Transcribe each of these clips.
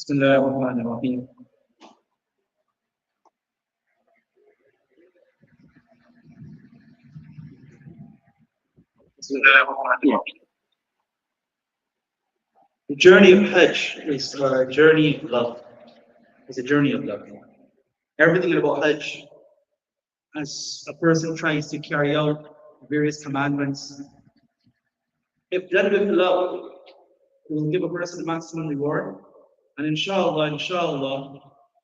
Bismillah ar-Rahman ar-Rahim. The journey of Hajj is a journey of love. It's a journey of love. Everything about Hajj, as a person tries to carry out various commandments, if done with love, it will give a person the maximum reward. And inshallah,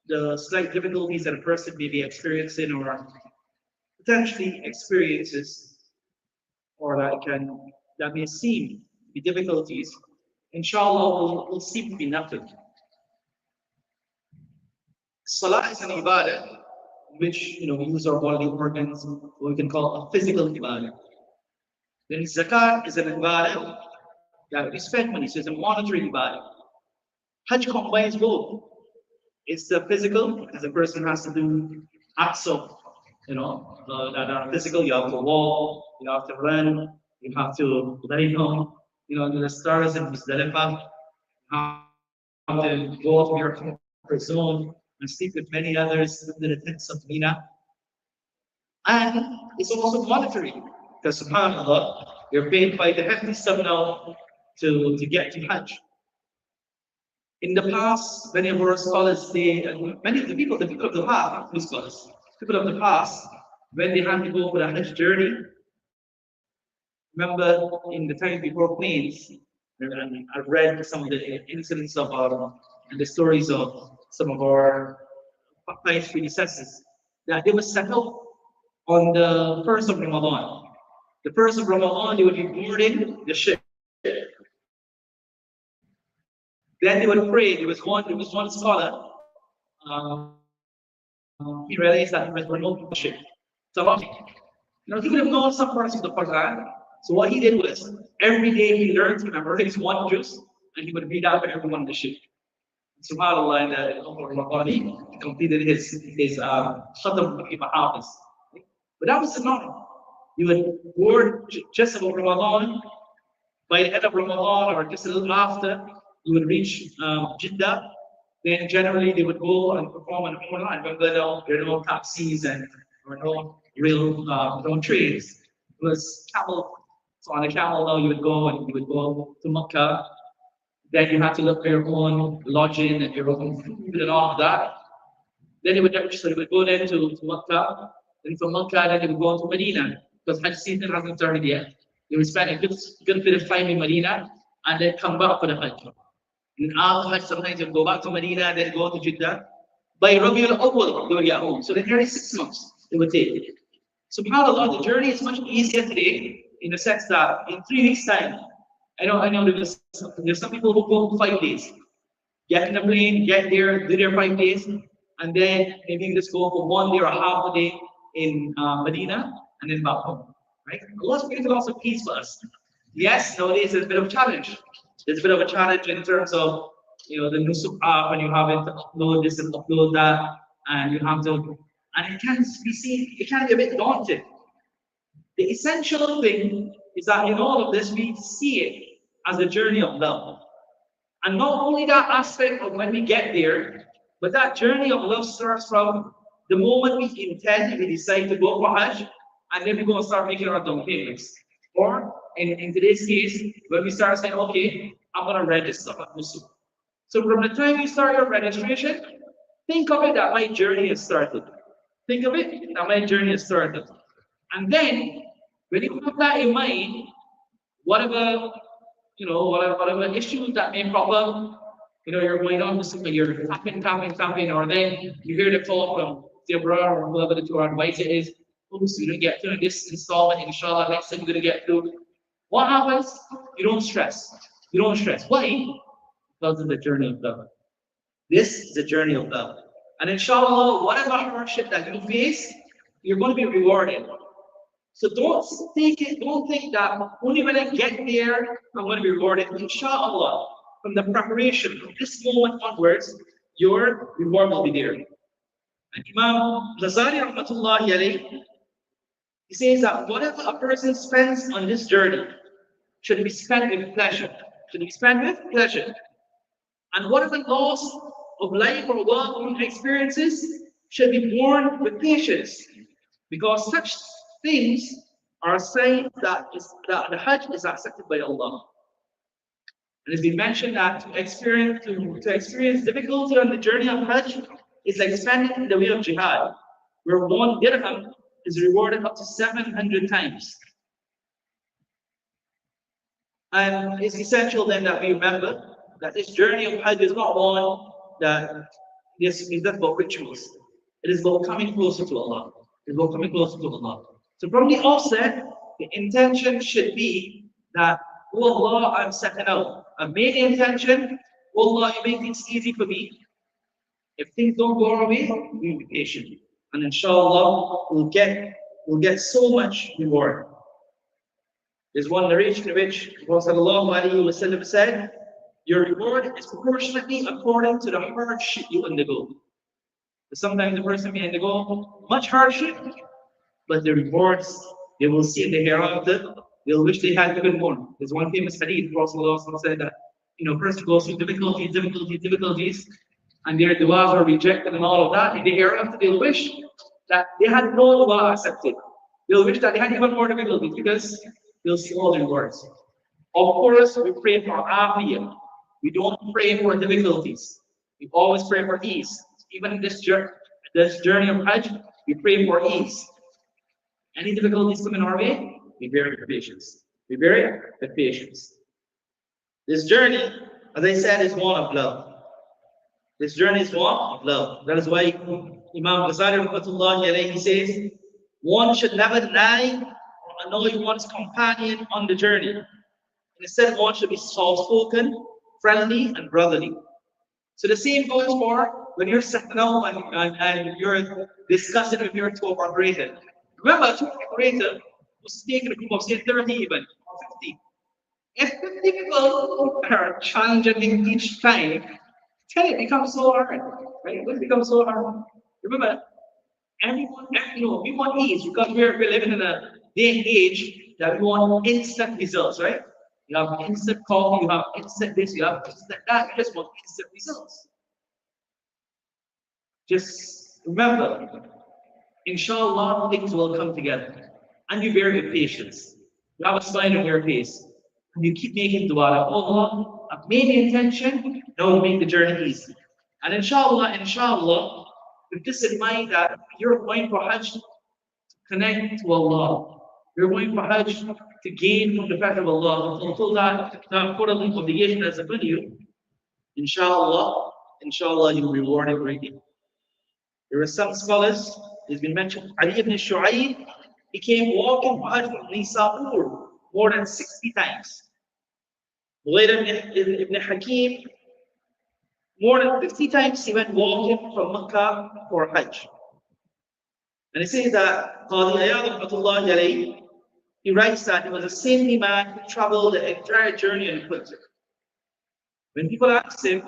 the slight difficulties that a person may be experiencing or potentially experiences, or that may seem to be difficulties, inshallah will seem to be nothing. Salah is an ibadah which we use our bodily organs, what we can call a physical ibadah. Then zakat is an ibadah that we spend money, so it's a monetary ibadah. Hajj combines both. It's the physical, because the person has to do acts of, that are physical. You have to walk, you have to run, you have to lay down, under the stars in Muzdalifah. You have to go out of your comfort zone and sleep with many others under the tents of Mina. And it's also monetary, because subhanAllah, you're paid by the hefty sum now to get to Hajj. In the past, many of our scholars say, many of the people of the past, who scholars, people of the past, when they had to go for the Hajj journey, remember in the time before planes, and I've read some of the incidents of and the stories of some of our pious predecessors, that they were set up on the first of Ramadan. The first of Ramadan, they would be boarding the ship. Then they would pray. There was one scholar. He realized that there was no ship. So he would have known some parts of the Quran. So what he did was every day he learned to memorize one juz, and he would read out for everyone on the ship. SubhanAllah, in Ramadan, he completed his Khatam Hafiz. But that was the norm. You would board just about Ramadan. By the end of Ramadan, or just a little after, you would reach Jeddah. Then generally they would go and perform an Umrah. Remember, there are no taxis and there were no real no trains. It was camel. So on a camel now you would go to Makkah. Then you had to look for your own lodging and your own food and all of that. Then you would go then to Makkah. Then from Makkah, then you would go to Medina, because Hajj season hasn't started yet. You would spend a good bit of time in Medina and then come back for the Hajj. And after Hajj, sometimes you go back to Medina, then go to Jeddah. By Rabiul Awwal, you would get home. So the nearly 6 months it would take. SubhanAllah, the journey is much easier today in the sense that in 3 weeks' time, I know there's some people who go 5 days. Get in the plane, get there, do their 5 days, and then maybe you just go for 1 day or half a day in Medina and then back home. Right? Allah's created also peace for us. Yes, nowadays there's a bit of a challenge. There's a bit of a challenge in terms of the Nusuk app, and you have to upload this and upload that, and you have to, and it can be seen, it can be a bit daunting. The essential thing is that in all of this we see it as a journey of love. And not only that aspect of when we get there, but that journey of love starts from the moment we intend, we decide to go for Hajj, and then we're going to start making our down payments. Or in today's case, when we start saying, okay, I'm going to register. So from the time you start your registration, think of it that my journey has started. Think of it that my journey has started. And then, when you have that in mind, whatever issues that may pop up, you're going on to something, you're tapping, or then you hear the call from your brother or whoever the Torah advisor is, oh, so you don't get through this installment, inshallah, next time you're going to get through. What happens? You don't stress. You don't stress. Why? Because of the journey of love. This is the journey of love. And inshallah, whatever hardship that you face, you're going to be rewarded. So don't think that only when I get there, I'm going to be rewarded. Inshallah, from the preparation from this moment onwards, your reward will be there. And Imam Ghazali rahmatullahi alayhi, he says that whatever a person spends on this journey should be spent with pleasure. Should be spent with pleasure. And whatever loss of life or wealth experiences should be borne with patience, because such things are signs that the Hajj is accepted by Allah. And it's been mentioned that to experience difficulty on the journey of Hajj is like spending in the way of jihad, where one dirham is rewarded up to 700 times. And it's essential then that we remember that this journey of Hajj is not one that is just about rituals. It is about coming closer to Allah. It is about coming closer to Allah. So from the offset, the intention should be that, oh Allah, I'm setting out. I've made the intention, oh Allah, you make things easy for me. If things don't go our way, we'll be patient. And inshallah, we'll get so much reward. There's one narration in which Prophet ﷺ said, your reward is proportionately according to the hardship you undergo. Sometimes the person may undergo much hardship, but the rewards they will see in the hereafter, they'll wish they had even more. There's one famous hadith, Prophet ﷺ said that, person goes through difficulties, and their du'as are rejected and all of that. In the hereafter, they'll wish that they had no dua accepted. They'll wish that they had even more difficulties because they'll see all the rewards. Of course, we pray for afiyah. We don't pray for difficulties. We always pray for ease. Even in this journey of Hajj, we pray for ease. Any difficulties coming our way, we bear it with patience. We bear it with patience. This journey, as I said, is one of love. This journey is one of love. That is why Imam Ghazali Rahmatullahi alayhi says, one should never deny or annoy one's companion on the journey. Instead, one should be soft-spoken, friendly, and brotherly. So the same goes for when you're sitting out and you're discussing with your tour operator. Remember, a tour operator was taking a group of, say, 30 even, or 50. If 50 people are challenging each time, it becomes so hard, right? It becomes so hard. Remember, we want ease because we're living in a day and age that we want instant results, right? You have instant coffee, you have instant this, you have instant that. You just want instant results. Just remember, inshallah, things will come together. And you bear with patience. You have a smile on your face. And you keep making dua. Oh Allah, I've made the intention, now we'll make the journey easy. And inshallah, with this in mind that you're going for Hajj to connect to Allah. You're going for Hajj to gain from the fact of Allah, to fulfill that important obligation as upon you. Inshallah, you'll be rewarded greatly. There are some scholars, it's been mentioned, Ali ibn Shu'ayb, he came walking for Hajj from Nisapur more than 60 times. Bhula ibn Hakim, more than 50 times he went walking from Makkah for Hajj. And it says that Qadi Iyad Rahmatullahi alayhi, he writes that he was a saintly man who traveled the entire journey on foot. When people asked him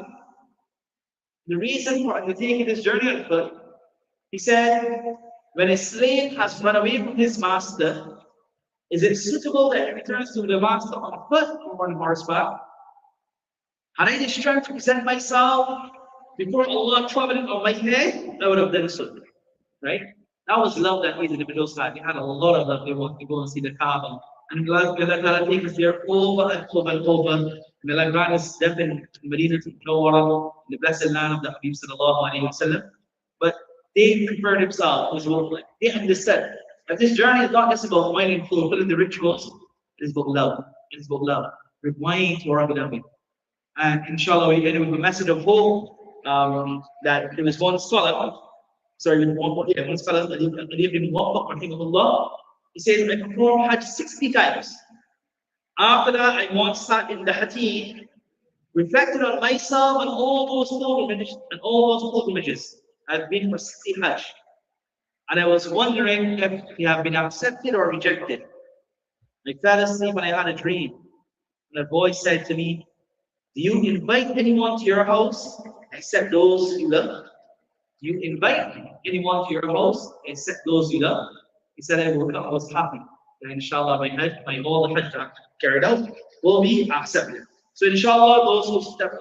the reason for undertaking this journey on foot, he said, when a slave has run away from his master, is it suitable that he returns to the master on foot or on horseback? Had I the strength to present myself before Allah traveling on my head, I would have done so. Right? That was love that these individuals had. They had a lot of love. They wanted to go and see the Kaaba. And Allah take us there over and over and over. May Allah grant us death in Medina to Munawwara, in the blessed land of the Habib sallallahu alayhi wa sallam. But they prepared themselves. They understood that this journey is not just about finding fulfilling the rituals. It is about love. It is about love. Replying to our beloved. And inshallah, we end with a message of hope that there was one scholar. Sorry, one scholar, he says, I performed Hajj 60 times. After that, I once sat in the Hatim, reflected on myself and all those pilgrimages I've been for 60 Hajj. And I was wondering if they have been accepted or rejected. I fell asleep and I had a dream. And a voice said to me, do you invite anyone to your house except those you love? Do you invite anyone to your house except those you love? He said, I woke up, I was happy. And inshallah, my all the Hajj carried out will be accepted. So inshallah, those who step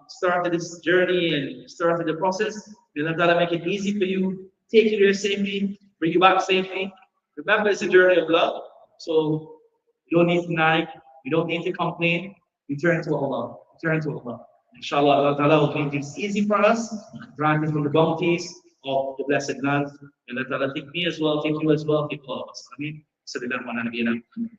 started this journey and started the process. May Allah Ta'ala make it easy for you, take you there safely, bring you back safely. Remember, it's a journey of love. So you don't need to nag, you don't need to complain. You turn to Allah. You turn to Allah. Inshallah, Allah Ta'ala will make this easy for us, grant us from the bounties of the blessed land. And Allah Ta'ala take me as well, take you as well, take all of us. Ameen. Sallallahu alaihi wa sallam.